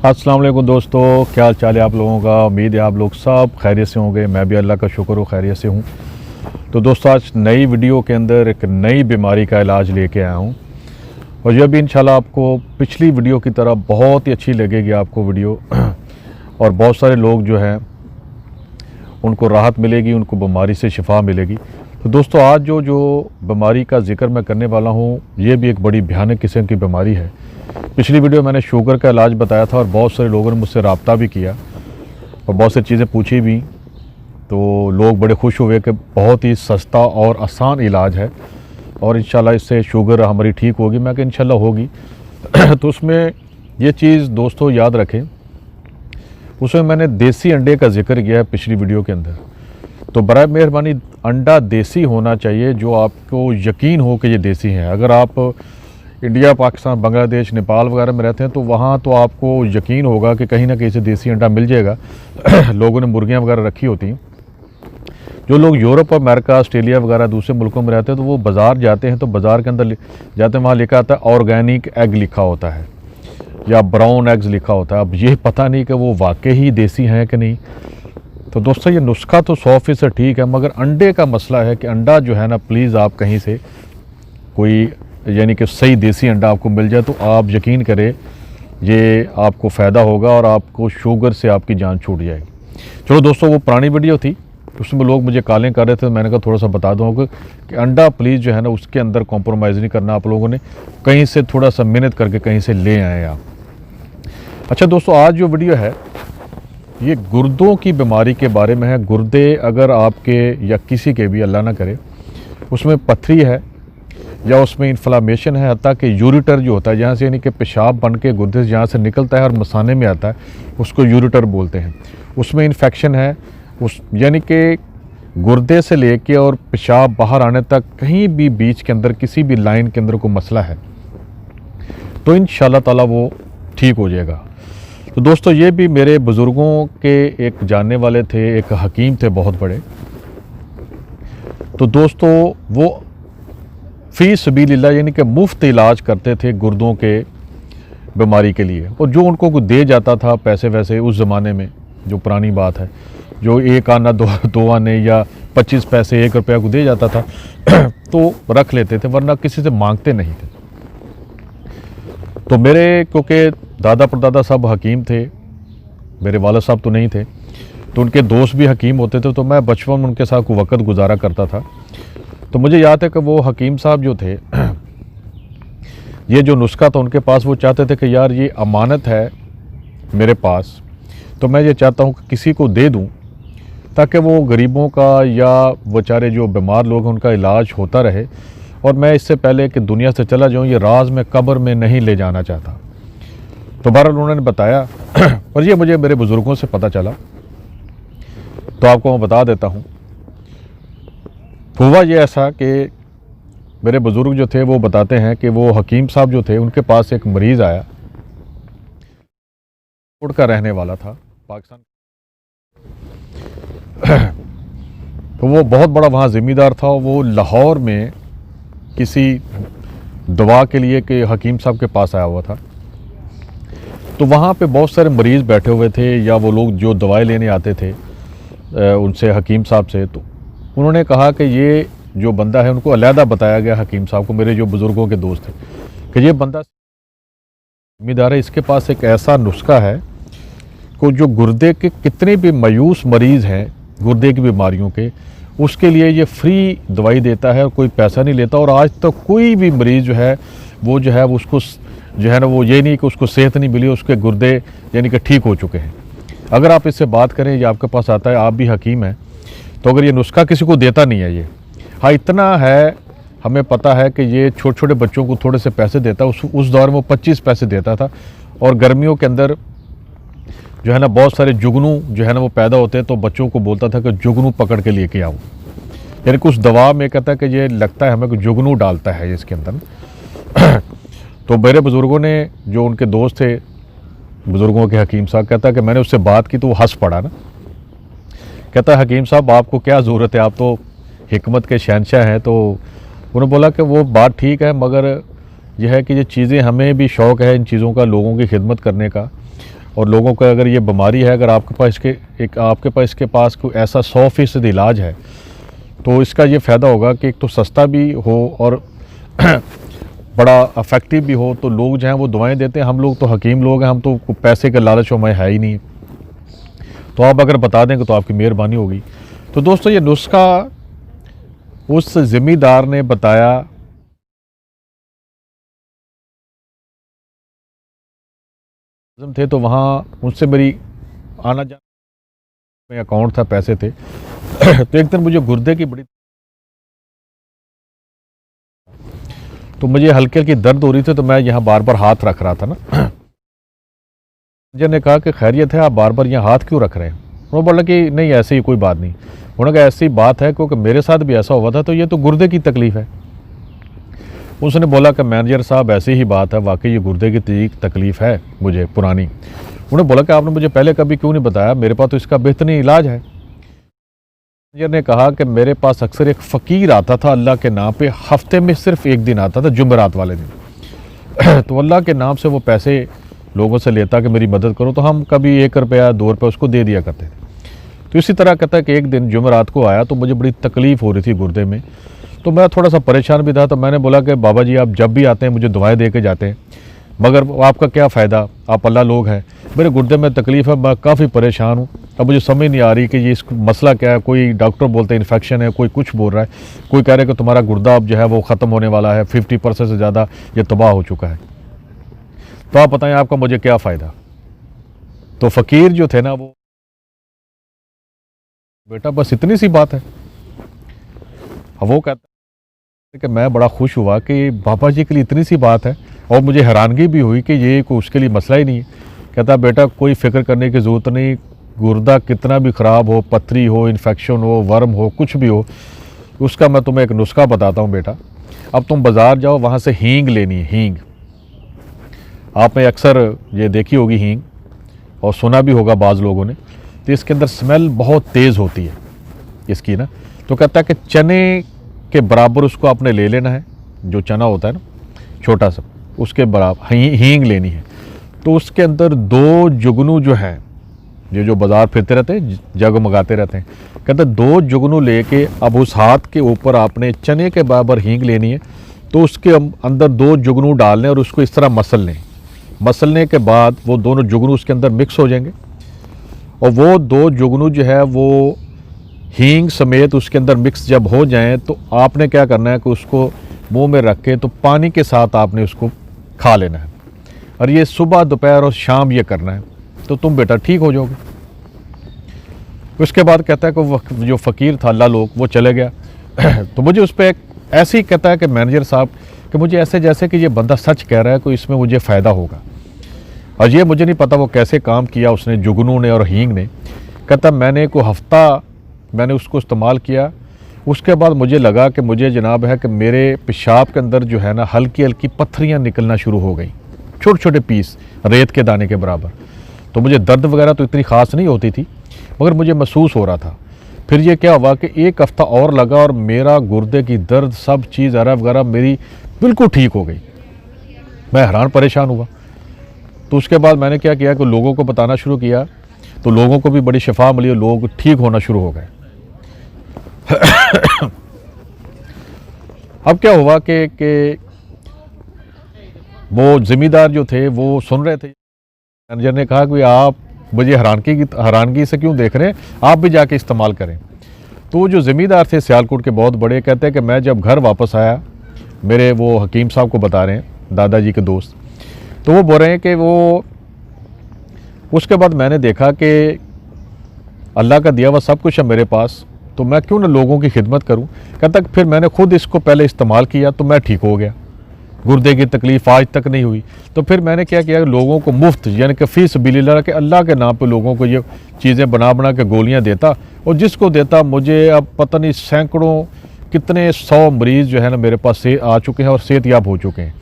अस्सलाम वालेकुम दोस्तों, क्या हाल चाल है आप लोगों का। उम्मीद है आप लोग सब खैरियत से होंगे। मैं भी अल्लाह का शुक्र हो खैरियत से हूँ। तो दोस्तों आज नई वीडियो के अंदर एक नई बीमारी का इलाज लेके आया हूँ और यह भी इंशाल्लाह आपको पिछली वीडियो की तरह बहुत ही अच्छी लगेगी आपको वीडियो और बहुत सारे लोग जो हैं उनको राहत मिलेगी, उनको बीमारी से शिफा मिलेगी। तो दोस्तों आज जो बीमारी का जिक्र मैं करने वाला हूँ ये भी एक बड़ी भयानक किस्म की बीमारी है। पिछली वीडियो मैंने शुगर का इलाज बताया था और बहुत सारे लोगों ने मुझसे रब्ता भी किया और बहुत सारी चीज़ें पूछी भी। तो लोग बड़े खुश हुए कि बहुत ही सस्ता और आसान इलाज है और इंशाल्लाह इससे शुगर हमारी ठीक होगी। मैं कि इंशाल्लाह होगी। तो उसमें ये चीज़ दोस्तों याद रखें, उसमें मैंने देसी अंडे का जिक्र किया है पिछली वीडियो के अंदर। तो बराए मेहरबानी अंडा देसी होना चाहिए, जो आपको यकीन हो कि ये देसी है। अगर आप इंडिया, पाकिस्तान, बांग्लादेश, नेपाल वगैरह में रहते हैं तो वहाँ तो आपको यकीन होगा कि कहीं ना कहीं से देसी अंडा मिल जाएगा। लोगों ने मुर्गियाँ वगैरह रखी होती हैं। जो लोग यूरोप, अमेरिका, ऑस्ट्रेलिया वगैरह दूसरे मुल्कों में रहते हैं तो वो बाज़ार जाते हैं, तो बाज़ार के अंदर जाते हैं, वहाँ लिखा आता है ऑर्गेनिक एग लिखा होता है या ब्राउन एग्स लिखा होता है। अब ये पता नहीं कि वो वाकई ही देसी हैं कि नहीं। तो दोस्तों ये नुस्खा तो 100% ठीक है, मगर अंडे का मसला है कि अंडा जो है ना, प्लीज़ आप कहीं से कोई यानी कि सही देसी अंडा आपको मिल जाए तो आप यकीन करें ये आपको फ़ायदा होगा और आपको शुगर से आपकी जान छूट जाएगी। चलो दोस्तों, वो पुरानी वीडियो थी, उसमें लोग मुझे कॉलिंग कर रहे थे, तो मैंने कहा थोड़ा सा बता दूँ कि अंडा प्लीज़ जो है ना उसके अंदर कॉम्प्रोमाइज़ नहीं करना। आप लोगों ने कहीं से थोड़ा सा मेहनत करके कहीं से ले आए आप। अच्छा दोस्तों, आज जो वीडियो है ये गुर्दों की बीमारी के बारे में है। गुर्दे अगर आपके या किसी के भी, अल्लाह ना करे, उसमें पथरी है या उसमें इन्फ्लामेशन है, हत्ता कि यूरिटर जो होता है जहाँ से यानी कि पेशाब बन के गुर्दे से जहाँ से निकलता है और मसाने में आता है उसको यूरिटर बोलते हैं, उसमें इन्फेक्शन है, उस यानी कि गुर्दे से लेके और पेशाब बाहर आने तक कहीं भी बीच के अंदर किसी भी लाइन के अंदर कोई मसला है तो इंशाल्लाह ताला वो ठीक हो जाएगा। तो दोस्तों ये भी मेरे बुज़ुर्गों के एक जानने वाले थे, एक हकीम थे बहुत बड़े। तो दोस्तों वो फ़ी सबीलिल्लाह यानी कि मुफ्त इलाज करते थे गुर्दों के बीमारी के लिए, और जो उनको कुछ दे जाता था पैसे वैसे उस ज़माने में, जो पुरानी बात है, जो एक आना दो आने या 25 पैसे 1 रुपया को दे जाता था तो रख लेते थे, वरना किसी से मांगते नहीं थे। तो मेरे क्योंकि दादा परदादा सब हकीम थे, मेरे वालिद साहब तो नहीं थे, तो उनके दोस्त भी हकीम होते थे, तो मैं बचपन में उनके साथ को वक़्त गुजारा करता था। तो मुझे याद है कि वो हकीम साहब जो थे ये जो नुस्खा था उनके पास, वो चाहते थे कि यार ये अमानत है मेरे पास, तो मैं ये चाहता हूँ कि किसी को दे दूँ ताकि वो गरीबों का या बेचारे जो बीमार लोग हैं उनका इलाज होता रहे, और मैं इससे पहले कि दुनिया से चला जाऊँ ये राज मैं कब्र में नहीं ले जाना चाहता। तो बहरहाल उन्होंने बताया और ये मुझे मेरे बुज़ुर्गों से पता चला, तो आपको मैं बता देता हूँ। हुआ ये ऐसा कि मेरे बुज़ुर्ग जो थे वो बताते हैं कि वो हकीम साहब जो थे उनके पास एक मरीज़ आया, कोट का रहने वाला था पाकिस्तान। तो वो बहुत बड़ा वहाँ ज़िम्मेदार था। वो लाहौर में किसी दवा के लिए कि हकीम साहब के पास आया हुआ था। तो वहाँ पे बहुत सारे मरीज़ बैठे हुए थे या वो लोग जो दवाई लेने आते थे उनसे, हकीम साहब से। तो उन्होंने कहा कि ये जो बंदा है, उनको अलहदा बताया गया हकीम साहब को, मेरे जो बुज़ुर्गों के दोस्त थे, कि ये बंदा ज़िम्मेदार है, इसके पास एक ऐसा नुस्खा है कि जो गुर्दे के कितने भी मायूस मरीज़ हैं गुर्दे की बीमारियों के, उसके लिए ये फ्री दवाई देता है और कोई पैसा नहीं लेता। और आज तक कोई भी मरीज़ जो है वो उसको जो है ना, वो ये नहीं कि उसको सेहत नहीं मिली, उसके गुर्दे यानी कि ठीक हो चुके हैं। अगर आप इससे बात करें, ये आपके पास आता है, आप भी हकीम हैं, तो अगर ये नुस्खा किसी को देता नहीं है ये, हाँ इतना है हमें पता है कि ये छोटे छोटे बच्चों को थोड़े से पैसे देता है। उस दौर में वो 25 पैसे देता था, और गर्मियों के अंदर जो है ना बहुत सारे जुगनू जो है ना वो पैदा होते हैं, तो बच्चों को बोलता था कि जुगनू पकड़ के लेके आओ। यानी कुछ दवा में कहता है कि ये लगता है हमें कि जुगनू डालता है इसके अंदर। तो मेरे बुज़ुर्गों ने, जो उनके दोस्त थे बुज़ुर्गों के हकीम साहब, कहता है कि मैंने उससे बात की तो वो हंस पड़ा ना। कहता है हकीम साहब आपको क्या ज़रूरत है, आप तो हिकमत के शहंशाह हैं। तो उन्होंने बोला कि वो बात ठीक है, मगर यह है कि ये चीज़ें, हमें भी शौक़ है इन चीज़ों का, लोगों की खिदमत करने का, और लोगों को अगर ये बीमारी है, अगर आपके पास इसके पास कोई ऐसा 100% इलाज है तो इसका ये फ़ायदा होगा कि एक तो सस्ता भी हो और बड़ा इफेक्टिव भी हो। तो लोग जो हैं वो दवाएं देते हैं, हम लोग तो हकीम लोग हैं, हम तो पैसे के लालच में है ही नहीं। तो आप अगर बता देंगे तो आपकी मेहरबानी होगी। तो दोस्तों ये नुस्खा उस ज़िम्मेदार ने बताया, थे तो वहाँ उनसे मेरी आना जाना, मेरा अकाउंट था, पैसे थे। तो एक दिन मुझे गुर्दे की बड़ी, तो मुझे हल्की हल्की दर्द हो रही थी, तो मैं यहाँ बार बार हाथ रख रहा था ना। मुझे ने कहा कि खैरियत है, आप बार बार यहाँ हाथ क्यों रख रहे हैं? उन्होंने बोला कि नहीं ऐसे ही कोई बात नहीं। उन्होंने कहा ऐसी बात है क्योंकि मेरे साथ भी ऐसा हुआ था, तो ये तो गुर्दे की तकलीफ़ है। उसने बोला कि मैनेजर साहब ऐसी ही बात है, वाकई ये गुर्दे की तकलीफ़ है मुझे पुरानी। उन्होंने बोला कि आपने मुझे पहले कभी क्यों नहीं बताया, मेरे पास तो इसका बेहतरीन इलाज है। मैनेजर ने कहा कि मेरे पास अक्सर एक फ़कीर आता था अल्लाह के नाम पे, हफ्ते में सिर्फ एक दिन आता था, जुमेरात वाले दिन। तो अल्लाह के नाम से वो पैसे लोगों से लेता कि मेरी मदद करो, तो हम कभी 1 रुपया 2 रुपये उसको दे दिया करते थे। तो इसी तरह कहता है कि एक दिन जुमेरात को आया तो मुझे बड़ी तकलीफ़ हो रही थी गुर्दे में, तो मैं थोड़ा सा परेशान भी था। तो मैंने बोला कि बाबा जी आप जब भी आते हैं मुझे दवाएं दे के जाते हैं, मगर आपका क्या फ़ायदा, आप अल्लाह लोग हैं, मेरे गुर्दे में तकलीफ़ है, मैं काफ़ी परेशान हूँ। अब मुझे समझ नहीं आ रही कि ये इसका मसला क्या है। कोई डॉक्टर बोलते हैं इन्फेक्शन है, कोई कुछ बोल रहा है, कोई कह रहा है कि तुम्हारा गुर्दा अब जो है वो ख़त्म होने वाला है, 50% से ज़्यादा ये तबाह हो चुका है। तो आप बताएं आपका मुझे क्या फ़ायदा। तो फ़कीर जो थे ना, वो बेटा बस इतनी सी बात है। अब वो कहता है कि मैं बड़ा खुश हुआ कि बाबा जी के लिए इतनी सी बात है, और मुझे हैरानगी भी हुई कि ये कोई उसके लिए मसला ही नहीं है। कहता बेटा कोई फ़िक्र करने की ज़रूरत नहीं, गुर्दा कितना भी ख़राब हो, पथरी हो, इन्फेक्शन हो, वर्म हो, कुछ भी हो, उसका मैं तुम्हें एक नुस्खा बताता हूँ बेटा। अब तुम बाज़ार जाओ, वहाँ से हींग लेनी है। हींग आपने अक्सर ये देखी होगी हींग, और सुना भी होगा बाज़ लोगों ने। तो इसके अंदर स्मेल बहुत तेज़ होती है इसकी ना। तो कहता है कि चने के बराबर उसको आपने ले लेना है, जो चना होता है ना छोटा सा, उसके बराबर हींग लेनी है। तो उसके अंदर 2 जुगनू जो हैं, ये जो बाज़ार फिरते रहते हैं, जगमगाते रहते हैं, कहते 2 जुगनू लेके अब उस हाथ के ऊपर आपने चने के बराबर हींग लेनी है। तो उसके अंदर 2 जुगनू डालने और उसको इस तरह मसल लें। मसलने के बाद वो दोनों जुगनू उसके अंदर मिक्स हो जाएंगे, और वो 2 जुगनू जो है वो हींग समेत उसके अंदर मिक्स जब हो जाएं, तो आपने क्या करना है कि उसको मुंह में रख के तो पानी के साथ आपने उसको खा लेना है। और ये सुबह, दोपहर और शाम ये करना है, तो तुम बेटा ठीक हो जाओगे। उसके बाद कहता है कि वो जो फ़कीर था अल्लाह लोग, वो चले गया। तो मुझे उस पर एक ऐसे ही कहता है कि मैनेजर साहब कि मुझे ऐसे जैसे कि ये बंदा सच कह रहा है, कोई इसमें मुझे फ़ायदा होगा। और ये मुझे नहीं पता वो कैसे काम किया उसने, जुगनू ने और हींग ने। कहता मैंने कोई हफ़्ता मैंने उसको इस्तेमाल किया, उसके बाद मुझे लगा कि मुझे जनाब है कि मेरे पेशाब के अंदर जो है ना हल्की हल्की पत्थरियाँ निकलना शुरू हो गई, छोटे छोटे पीस रेत के दाने के बराबर। तो मुझे दर्द वगैरह तो इतनी ख़ास नहीं होती थी, मगर मुझे महसूस हो रहा था। फिर ये क्या हुआ कि 1 हफ़्ता और लगा और मेरा गुर्दे की दर्द, सब चीज़ अरब वगैरह मेरी बिल्कुल ठीक हो गई। मैं हैरान परेशान हुआ। तो उसके बाद मैंने क्या किया कि लोगों को बताना शुरू किया, तो लोगों को भी बड़ी शिफा मिली और लोग ठीक होना शुरू हो गए। अब क्या हुआ कि वो ज़िम्मेदार जो थे वो सुन रहे थे। मैनेजर ने कहा कि आप मुझे हैरानगी से क्यों देख रहे हैं, आप भी जाके इस्तेमाल करें। तो वो जो ज़िम्मेदार थे सियालकोट के बहुत बड़े, कहते हैं कि मैं जब घर वापस आया, मेरे वो हकीम साहब को बता रहे हैं, दादाजी के दोस्त, तो वो बोल रहे हैं कि वो उसके बाद मैंने देखा कि अल्लाह का दिया हुआ सब कुछ है मेरे पास, तो मैं क्यों ना लोगों की खिदमत करूं। कहता फिर मैंने खुद इसको पहले इस्तेमाल किया तो मैं ठीक हो गया, गुर्दे की तकलीफ़ आज तक नहीं हुई। तो फिर मैंने क्या किया, लोगों को मुफ्त यानी कि फ़ी सबिलिल्लाह के अल्लाह के नाम पे लोगों को ये चीज़ें बना के गोलियां देता, और जिसको देता मुझे अब पता नहीं सैकड़ों कितने 100 मरीज़ जो है ना मेरे पास से आ चुके हैं और सेहतयाब हो चुके हैं।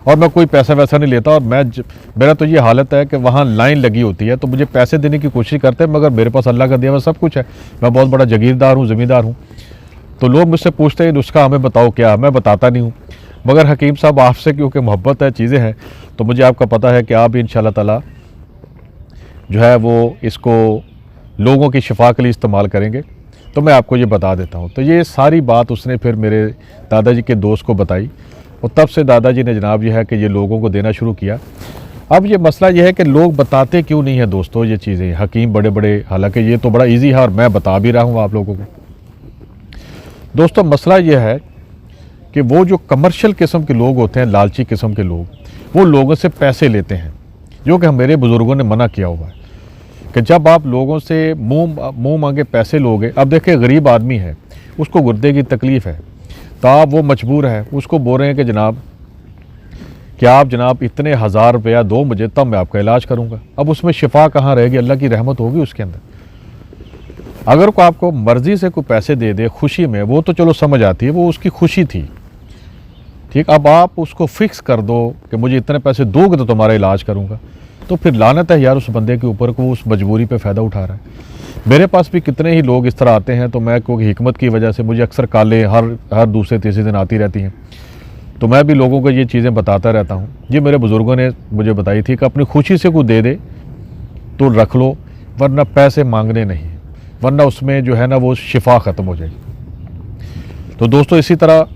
और मैं कोई पैसा वैसा नहीं लेता, और मेरा तो ये हालत है कि वहाँ लाइन लगी होती है, तो मुझे पैसे देने की कोशिश करते हैं, मगर मेरे पास अल्लाह का दिया हुआ सब कुछ है। मैं बहुत बड़ा जागीरदार हूँ, ज़मींदार हूँ। तो लोग मुझसे पूछते हैं नुस्खा हमें बताओ क्या, मैं बताता नहीं हूँ। मगर हकीम साहब आपसे क्योंकि मोहब्बत है, चीज़ें हैं, तो मुझे आपका पता है कि आप भी इंशाअल्लाह ताला जो है वो इसको लोगों की शिफा के लिए इस्तेमाल करेंगे, तो मैं आपको ये बता देता हूँ। तो ये सारी बात उसने फिर मेरे दादाजी के दोस्त को बताई और तब से दादाजी ने जनाब ये है कि ये लोगों को देना शुरू किया। अब ये मसला ये है कि लोग बताते क्यों नहीं है दोस्तों ये चीज़ें, हकीम बड़े बड़े, हालांकि ये तो बड़ा इजी है और मैं बता भी रहा हूँ आप लोगों को। दोस्तों मसला ये है कि वो जो कमर्शियल किस्म के लोग होते हैं, लालची किस्म के लोग, वो लोगों से पैसे लेते हैं, जो कि मेरे बुज़ुर्गों ने मना किया हुआ है कि जब आप लोगों से मुंह मांगे पैसे लोगे। अब देखिए गरीब आदमी है, उसको गुर्दे की तकलीफ़ है, तो आप वो मजबूर है, उसको बोल रहे हैं कि जनाब कि आप जनाब इतने 1000 रुपया दो मुझे, तब मैं आपका इलाज करूँगा। अब उसमें शिफा कहाँ रहेगी, अल्लाह की रहमत होगी उसके अंदर। अगर को आपको मर्ज़ी से कोई पैसे दे दे खुशी में, वो तो चलो समझ आती है, वो उसकी खुशी थी, ठीक। अब आप उसको फिक्स कर दो कि मुझे इतने पैसे दोगे तो तुम्हारा इलाज करूँगा, तो फिर लानत है यार उस बंदे के ऊपर को, उस मजबूरी पे फ़ायदा उठा रहा है। मेरे पास भी कितने ही लोग इस तरह आते हैं, तो मैं क्योंकि हिकमत की वजह से मुझे अक्सर कॉलें हर दूसरे तीसरे दिन आती रहती हैं, तो मैं भी लोगों को ये चीज़ें बताता रहता हूँ। ये मेरे बुज़ुर्गों ने मुझे बताई थी कि अपनी खुशी से कोई दे दे तो रख लो, वरना पैसे मांगने नहीं, वरना उसमें जो है ना वो शिफा ख़त्म हो जाएगी। तो दोस्तों इसी तरह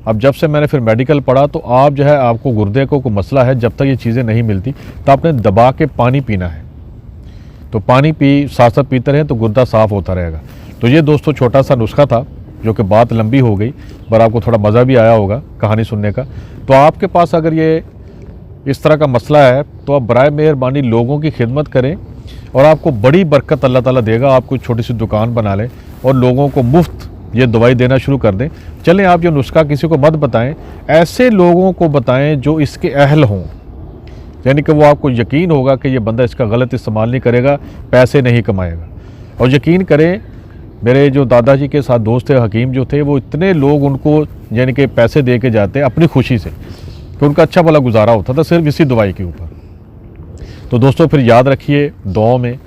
अब जब से मैंने फिर मेडिकल पढ़ा, तो आप जो है आपको गुर्दे को कोई मसला है, जब तक ये चीज़ें नहीं मिलती तो आपने दबा के पानी पीना है। तो पानी साथ साथ पीते रहें तो गुर्दा साफ़ होता रहेगा। तो ये दोस्तों छोटा सा नुस्खा था, जो कि बात लंबी हो गई, पर आपको थोड़ा मज़ा भी आया होगा कहानी सुनने का। तो आपके पास अगर ये इस तरह का मसला है तो आप बराए मेहरबानी लोगों की खिदमत करें और आपको बड़ी बरकत अल्लाह ताला देगा। आप कोई छोटी सी दुकान बना लें और लोगों को मुफ्त ये दवाई देना शुरू कर दें। चलें आप ये नुस्खा किसी को मत बताएं, ऐसे लोगों को बताएं जो इसके अहल हों, यानी कि वो आपको यकीन होगा कि ये बंदा इसका गलत इस्तेमाल नहीं करेगा, पैसे नहीं कमाएगा। और यकीन करें, मेरे जो दादाजी के साथ दोस्त थे हकीम जो थे, वो इतने लोग उनको यानी कि पैसे दे के जाते अपनी खुशी से कि उनका अच्छा भला गुजारा होता था सिर्फ इसी दवाई के ऊपर। तो दोस्तों फिर याद रखिए दुआओं में।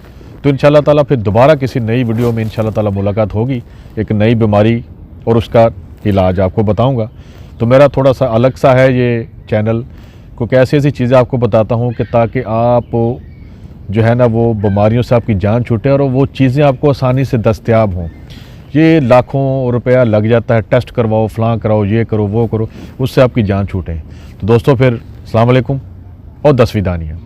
तो इंशाल्लाह ताला फिर दोबारा किसी नई वीडियो में इंशाल्लाह ताला मुलाकात होगी, एक नई बीमारी और उसका इलाज आपको बताऊंगा। तो मेरा थोड़ा सा अलग सा है ये चैनल, क्योंकि ऐसी ऐसी चीज़ें आपको बताता हूँ कि ताकि आप जो है ना वो बीमारियों से आपकी जान छूटे और वो चीज़ें आपको आसानी से दस्तयाब हों। ये लाखों रुपया लग जाता है, टेस्ट करवाओ, फलां कराओ, ये करो वो करो, उससे आपकी जान छूटे। तो दोस्तों फिर अस्सलाम वालेकुम और 10वीं दानिया।